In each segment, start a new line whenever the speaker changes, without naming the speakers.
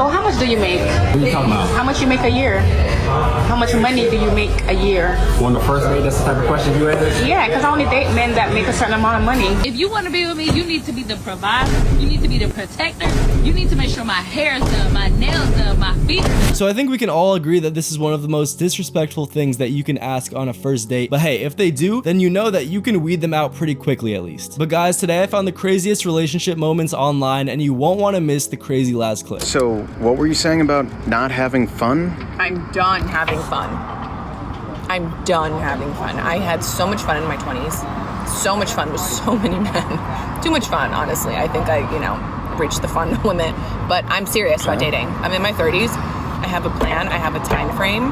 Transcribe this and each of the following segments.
So how much do you make?
What are you talking about?
How much you make a year? How much money do you make a year?
On the first date, that's the type of question you answer?
Yeah, because I only date men that make a certain amount of money.
If you want to be with me, you need to be the provider. You need to be the protector. You need to make sure my hair is done, my nails done, my feet.
So I think we can all agree that this is one of the most disrespectful things that you can ask on a first date. But hey, if they do, then you know that you can weed them out pretty quickly at least. But guys, today I found the craziest relationship moments online, and you won't want to miss the crazy last clip.
So what were you saying about not having fun?
I'm done having fun. I'm done having fun. I had so much fun in my 20s. So much fun with so many men. Too much fun, honestly. I think I, reached the fun limit. But I'm serious about dating. I'm in my 30s. I have a plan. I have a time frame.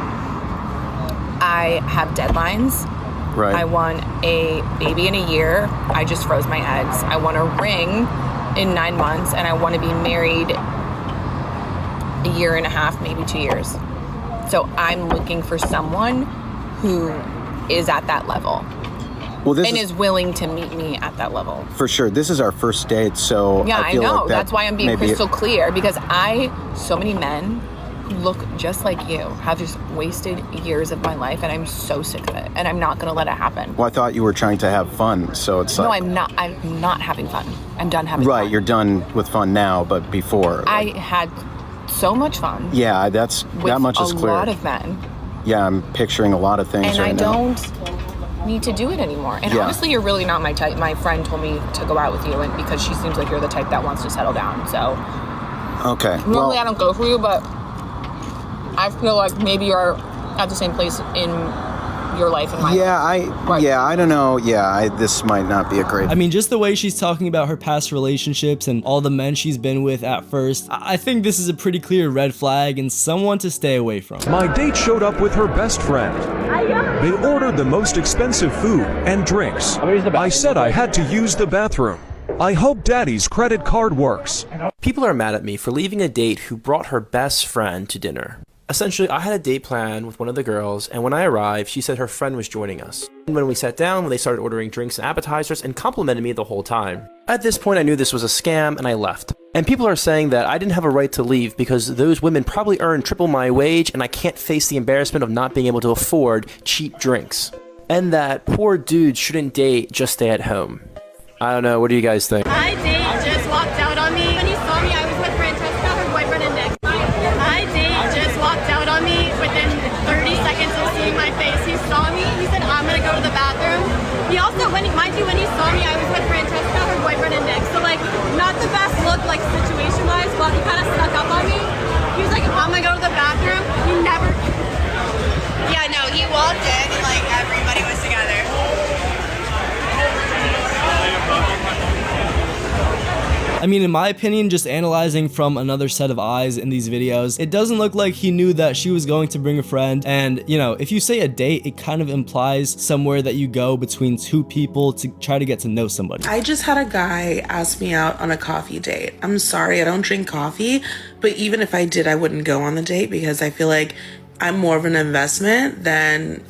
I have deadlines.
Right.
I want a baby in a year. I just froze my eggs. I want a ring in 9 months, and I want to be married a year and a half, maybe 2 years. So I'm looking for someone who is at that level.
Well, this
and is willing to meet me at that level.
For sure. This is our first date, so
yeah,
I feel
know.
Like
that's why I'm being crystal clear, because so many men who look just like you have just wasted years of my life, and I'm so sick of it, and I'm not gonna let it happen.
Well, I thought you were trying to have fun, so it's like...
No, I'm not having fun. I'm done having fun.
Right, you're done with fun now, but before...
I had so much fun.
Yeah, that much is clear.
With a lot of men.
Yeah, I'm picturing a lot of things right now.
And I don't need to do it anymore. And honestly, you're really not my type. My friend told me to go out with you, and because she seems like you're the type that wants to settle down. So
okay.
Normally I don't go for you, but I feel like maybe you're at the same place in your life and my life.
I don't know. This might not be a great...
I mean, just the way she's talking about her past relationships and all the men she's been with at first, I think this is a pretty clear red flag and someone to stay away from.
My date showed up with her best friend. They ordered the most expensive food and drinks. I said I had to use the bathroom. I hope Daddy's credit card works.
People are mad at me for leaving a date who brought her best friend to dinner. Essentially, I had a date plan with one of the girls, and when I arrived, she said her friend was joining us. And when we sat down, they started ordering drinks and appetizers and complimented me the whole time. At this point, I knew this was a scam, and I left. And people are saying that I didn't have a right to leave because those women probably earn triple my wage, and I can't face the embarrassment of not being able to afford cheap drinks. And that poor dudes shouldn't date, just stay at home. I don't know, what do you guys think?
My date just walked out on me. When he saw me, I was with Francesca, her boyfriend, and Nick. My date just walked out on me within 30 seconds of seeing my face. He saw me, he said, I'm gonna go to the bathroom. He also, when he saw me, I was with Francesca, her boyfriend, and Nick. So like, not the best look, like situation-wise, but he kind of snuck up on me. He was like, I'm gonna go to the bathroom. He never...
Yeah, no, he walked in, and like, everybody was together.
I mean, in my opinion, just analyzing from another set of eyes in these videos, it doesn't look like he knew that she was going to bring a friend. And, if you say a date, it kind of implies somewhere that you go between two people to try to get to know somebody.
I just had a guy ask me out on a coffee date. I'm sorry, I don't drink coffee, but even if I did, I wouldn't go on the date because I feel like I'm more of an investment than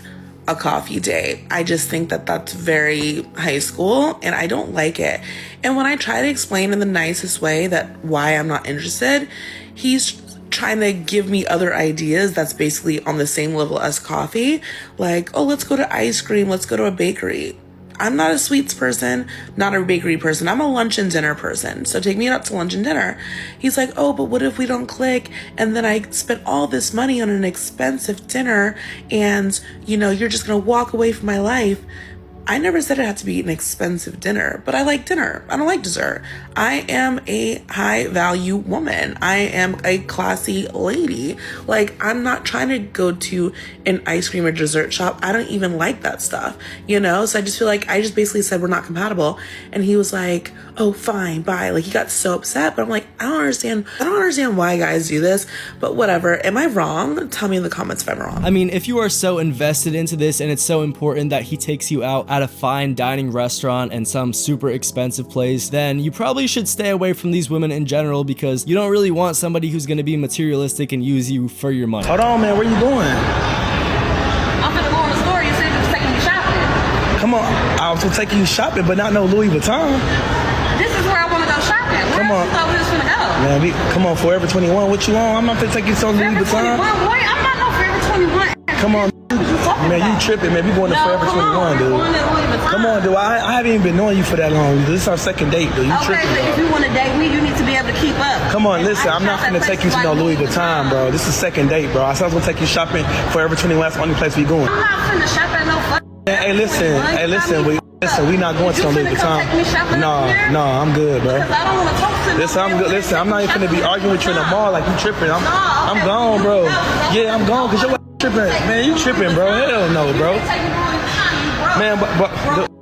a coffee date. I just think that that's very high school and I don't like it. And when I try to explain in the nicest way that why I'm not interested, he's trying to give me other ideas that's basically on the same level as coffee. Like, oh, let's go to ice cream. Let's go to a bakery. I'm not a sweets person, not a bakery person. I'm a lunch and dinner person. So take me out to lunch and dinner. He's like, oh, but what if we don't click? And then I spent all this money on an expensive dinner and, you're just going to walk away from my life. I never said it had to be an expensive dinner, but I like dinner. I don't like dessert. I am a high value woman. I am a classy lady. Like, I'm not trying to go to an ice cream or dessert shop. I don't even like that stuff, So I just feel like I just basically said we're not compatible. And he was like, oh, fine, bye. Like, he got so upset, but I'm like, I don't understand why guys do this, but whatever. Am I wrong? Tell me in the comments if I'm wrong.
I mean, if you are so invested into this and it's so important that he takes you out at a fine dining restaurant and some super expensive place, then you probably should stay away from these women in general because you don't really want somebody who's going to be materialistic and use you for your money.
Hold on, man, where you going?
I'm gonna go in the store. You said you was taking me shopping.
Come on, I was taking you shopping, but not no Louis Vuitton.
This is where I want to go shopping.
Come on.
I thought we was finna go.
Man, come on, Forever 21. What you on? I'm not gonna take you so Louis Vuitton.
Boy, I'm not no Forever 21.
Come on, man, you tripping, man. We going to Forever 21, dude. Come on, dude. I haven't even been knowing you for that long. This is our second date, dude. You tripping,
but if you want to date me, you need to be able to keep up.
Come on, listen. I'm not gonna take you to no Louis Vuitton, bro. This is second date, bro. I said I was gonna take you shopping Forever 21. That's the only place we going.
I'm not finna shop at no fucking.
Hey, listen. We not going to no Louis Vuitton. No, I'm good, bro.
I don't want to talk to
Listen, I'm good. Listen, I'm not even gonna be arguing with you in the mall like you tripping. I'm gone, bro. Yeah, I'm gone because you're tripping. Man, you tripping, bro. Hell no, bro. Man, but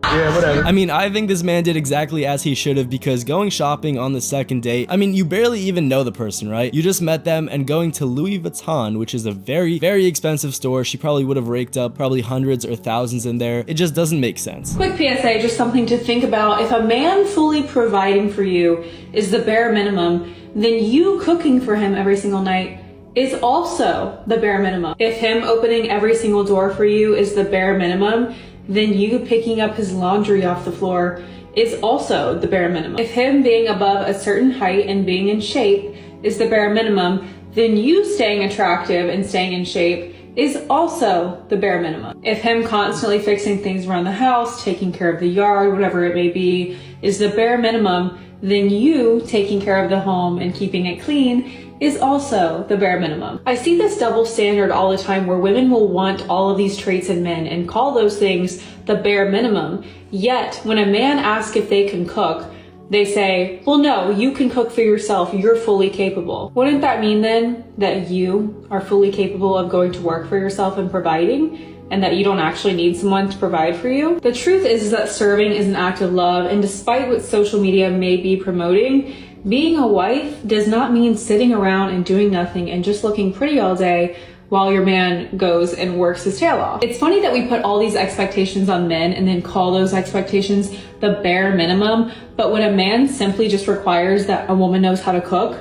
yeah, whatever.
I mean, I think this man did exactly as he should have, because going shopping on the second date, I mean, you barely even know the person, right? You just met them, and going to Louis Vuitton, which is a very, very expensive store, she probably would have raked up probably hundreds or thousands in there. It just doesn't make sense.
Quick PSA, just something to think about. If a man fully providing for you is the bare minimum, then you cooking for him every single night is also the bare minimum. If him opening every single door for you is the bare minimum, then you picking up his laundry off the floor is also the bare minimum. If him being above a certain height and being in shape is the bare minimum, then you staying attractive and staying in shape is also the bare minimum. If him constantly fixing things around the house, taking care of the yard, whatever it may be, is the bare minimum, then you taking care of the home and keeping it clean is also the bare minimum. I see this double standard all the time where women will want all of these traits in men and call those things the bare minimum. Yet when a man asks if they can cook, they say, well, no, you can cook for yourself. You're fully capable. Wouldn't that mean then that you are fully capable of going to work for yourself and providing, and that you don't actually need someone to provide for you? The truth is that serving is an act of love, and despite what social media may be promoting, being a wife does not mean sitting around and doing nothing and just looking pretty all day while your man goes and works his tail off. It's funny that we put all these expectations on men and then call those expectations the bare minimum, but when a man simply just requires that a woman knows how to cook,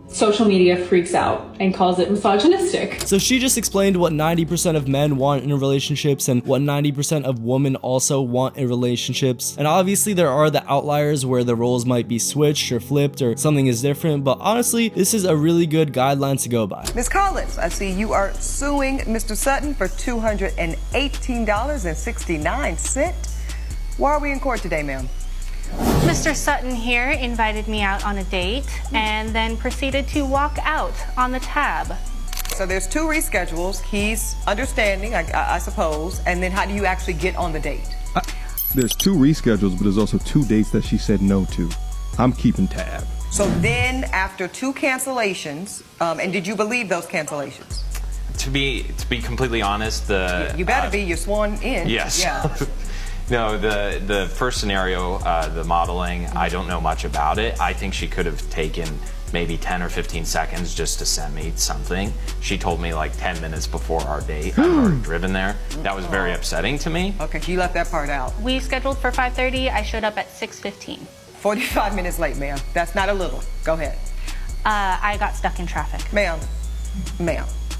social media freaks out and calls it misogynistic.
So she just explained what 90% of men want in relationships and what 90% of women also want in relationships. And obviously there are the outliers where the roles might be switched or flipped or something is different, but honestly, this is a really good guideline to go by.
Ms. Collins, I see you are suing Mr. Sutton for $218.69. Why are we in court today, ma'am?
Mr. Sutton here invited me out on a date and then proceeded to walk out on the tab.
So there's 2 reschedules. He's understanding, I suppose, and then how do you actually get on the date?
There's 2 reschedules, but there's also 2 dates that she said no to. I'm keeping tab.
So then after 2 cancellations, and did you believe those cancellations?
To be completely honest,
you better be, you're sworn in.
Yes.
Yeah.
No, the first scenario, the modeling, I don't know much about it. I think she could have taken maybe 10 or 15 seconds just to send me something. She told me like 10 minutes before our date. I've already driven there. That was very upsetting to me.
Okay, you left that part out.
We scheduled for 5:30. I showed up at 6:15.
45 minutes late, ma'am. That's not a little. Go ahead.
I got stuck in traffic.
Ma'am,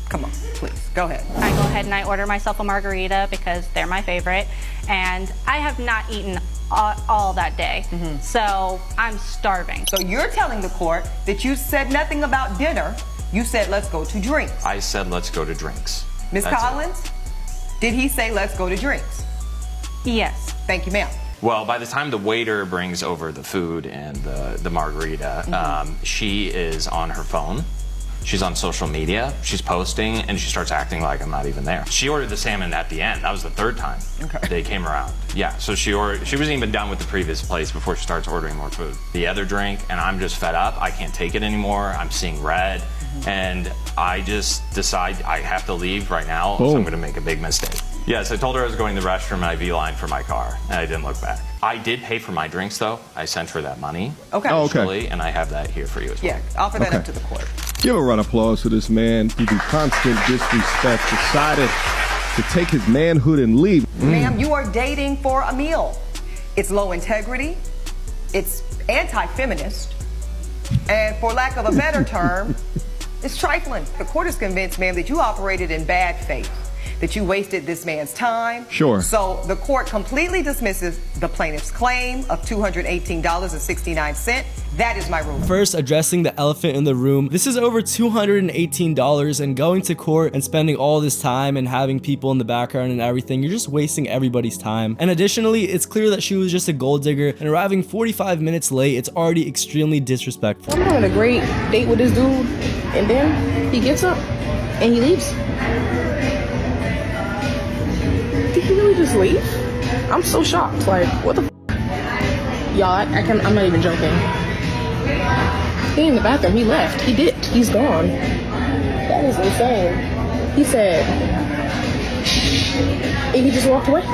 come on, please, go ahead.
I go ahead and I order myself a margarita because they're my favorite, and I have not eaten all that day, so I'm starving.
So you're telling the court that you said nothing about dinner, you said let's go to drinks.
I said let's go to drinks.
Ms. Collins, did he say let's go to drinks?
Yes.
Thank you, ma'am.
Well, by the time the waiter brings over the food and the margarita, she is on her phone. She's on social media, she's posting, and she starts acting like I'm not even there. She ordered the salmon at the end. That was the 3rd time they came around. Yeah, so she wasn't even done with the previous place before she starts ordering more food. The other drink, and I'm just fed up. I can't take it anymore. I'm seeing red, and I just decide I have to leave right now, so I'm gonna make a big mistake. Yes, I told her I was going to the restroom and I V-lined for my car, and I didn't look back. I did pay for my drinks, though. I sent her that money.
Okay.
And I have that here for you as well.
Yeah, offer that up to the court.
Give a round of applause to this man who, through constant disrespect, decided to take his manhood and leave.
Ma'am, you are dating for a meal. It's low integrity, it's anti-feminist, and for lack of a better term, it's trifling. The court is convinced, ma'am, that you operated in bad faith. that you wasted this man's time.
Sure.
So the court completely dismisses the plaintiff's claim of $218.69. That is my ruling.
First, addressing the elephant in the room. This is over $218, and going to court and spending all this time and having people in the background and everything, you're just wasting everybody's time. And additionally, it's clear that she was just a gold digger, and arriving 45 minutes late, it's already extremely disrespectful.
I'm having a great date with this dude, and then he gets up and he leaves. Did he really just leave? I'm so shocked. Like, what the f? Y'all, I'm not even joking. He in the bathroom, he left. He dipped. He's gone. That is insane. He said, and he just walked away.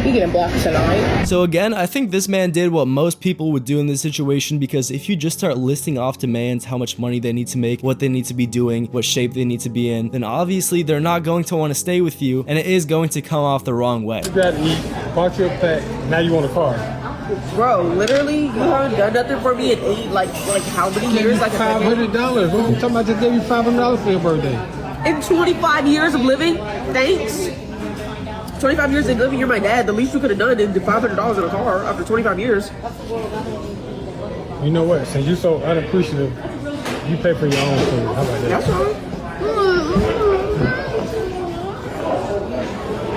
You getting blocked tonight.
So again, I think this man did what most people would do in this situation, because if you just start listing off demands, how much money they need to make, what they need to be doing, what shape they need to be in, then obviously they're not going to want to stay with you, and it is going to come off the wrong way.
You gotta eat, bought your pet, now you want a car.
Bro, literally, you haven't done nothing for me in like how many years? Like
$500. What you talking about? I just gave you $500 for your birthday.
In 25 years of living, thanks. 25 years of living, you're my dad. The least you could have done is $500 in a car after 25 years.
You know what? Since you're so unappreciative, you pay for your own food. How about that?
That's right.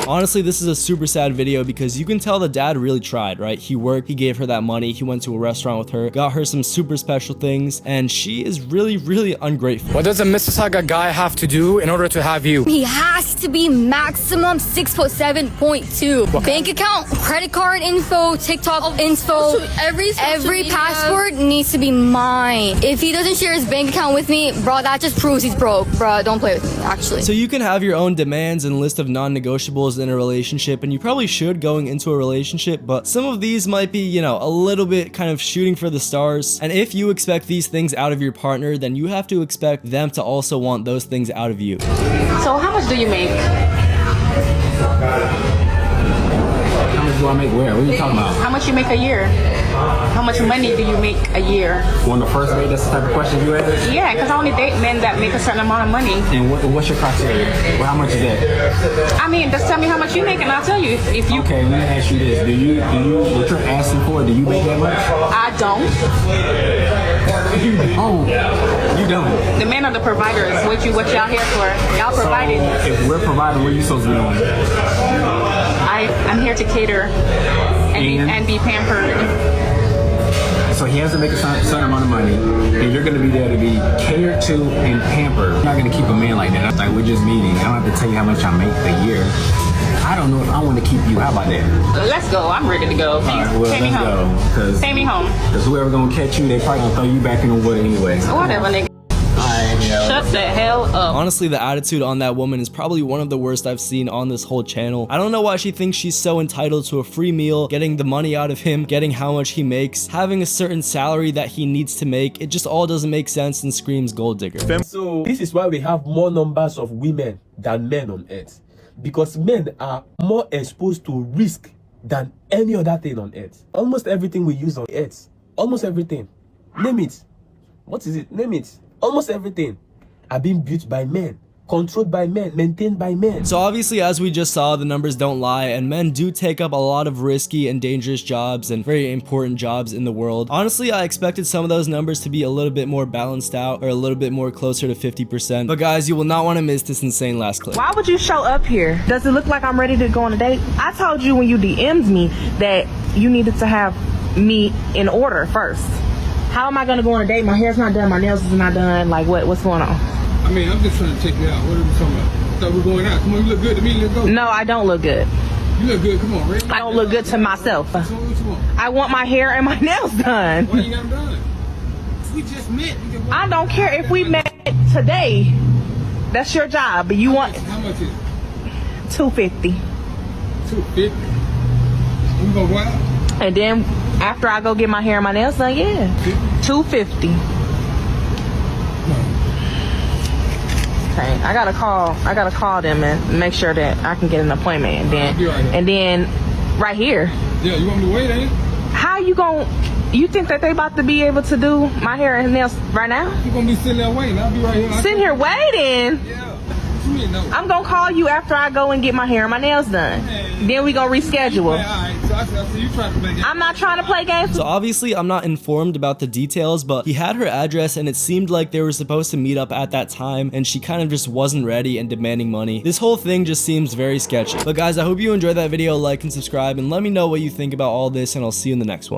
Honestly, this is a super sad video because you can tell the dad really tried, right? He worked, he gave her that money, he went to a restaurant with her, got her some super special things, and she is really, really ungrateful.
What does a Mississauga guy have to do in order to have you?
He has to be maximum 6'7.2. Bank account, credit card info, TikTok info, every passport needs to be mine. If he doesn't share his bank account with me, bro, that just proves he's broke. Bro, don't play with me, actually.
So you can have your own demands and list of non-negotiables in a relationship, and you probably should going into a relationship, but some of these might be, you know, a little bit kind of shooting for the stars. And if you expect these things out of your partner, then you have to expect them to also want those things out of you.
So how much do you make?
How much do I make where? What are you talking about?
How much you make a year? How much money do you make a year?
On the first date, that's the type of question you ask?
Yeah, because I only date men that make a certain amount of money.
And what's your criteria? Well, how much is that?
I mean, just tell me how much you make and I'll tell you if you...
Okay, let me ask you this. Do you what you're asking for, do you make that much?
I don't.
Oh, you don't?
The men are the providers. What y'all here for? Y'all provided.
So, if we're providing, what are you supposed to be doing?
I'm here to cater and be pampered.
So he has to make a certain amount of money, and you're going to be there to be catered to and pampered. You're not going to keep a man like that. Like, we're just meeting. I don't have to tell you how much I make a year. I don't know if I want to keep you. How about that?
Let's go. I'm ready to go. Take me home. Take me home.
Because whoever going to catch you, they probably going to throw you back in the water anyway.
Whatever, nigga. Shut the hell up.
Honestly, the attitude on that woman is probably one of the worst I've seen on this whole channel. I don't know why she thinks she's so entitled to a free meal, getting the money out of him, getting how much he makes, having a certain salary that he needs to make. It just all doesn't make sense and screams gold digger.
So this is why we have more numbers of women than men on earth, because men are more exposed to risk than any other thing on earth. Almost everything we use on earth, almost everything, name it. What is it? Name it. Almost everything are being built by men, controlled by men, maintained by men.
So obviously, as we just saw, the numbers don't lie, and men do take up a lot of risky and dangerous jobs and very important jobs in the world. Honestly, I expected some of those numbers to be a little bit more balanced out, or a little bit more closer to 50%. But guys, you will not want to miss this insane last clip.
Why would you show up here? Does it look like I'm ready to go on a date? I told you when you DM'd me that you needed to have me in order first. How am I gonna go on a date? My hair's not done, my nails is not done. Like, what's going on?
I mean, I'm just trying to check you out. What are we talking about? I thought we were going out. Come on, you look good to me. Let's go.
No, I don't look good.
You look good. Come on, Ray.
I don't look good to myself. I want my hair and my nails done.
Why you got them done? We just met.
I don't care if we met today. That's your job. But you want...
How much is it?
$250.
$250? We gonna go out?
And then after I go get my hair and my nails done, yeah, $250. Okay, I gotta call them and make sure that I can get an appointment, and then right here.
Yeah, you want me to wait, ain't it?
How you think that they about to be able to do my hair and nails right now?
You're gonna be sitting there waiting. I'll be right here.
Sitting here waiting?
Yeah. What you mean, no?
I'm gonna call you after I go and get my hair and my nails done. Then we gonna reschedule.
So you trying to play games.
I'm not trying to play games.
So obviously I'm not informed about the details, but he had her address and it seemed like they were supposed to meet up at that time and she kind of just wasn't ready and demanding money. This whole thing just seems very sketchy. But guys, I hope you enjoyed that video. Like and subscribe and let me know what you think about all this, and I'll see you in the next one.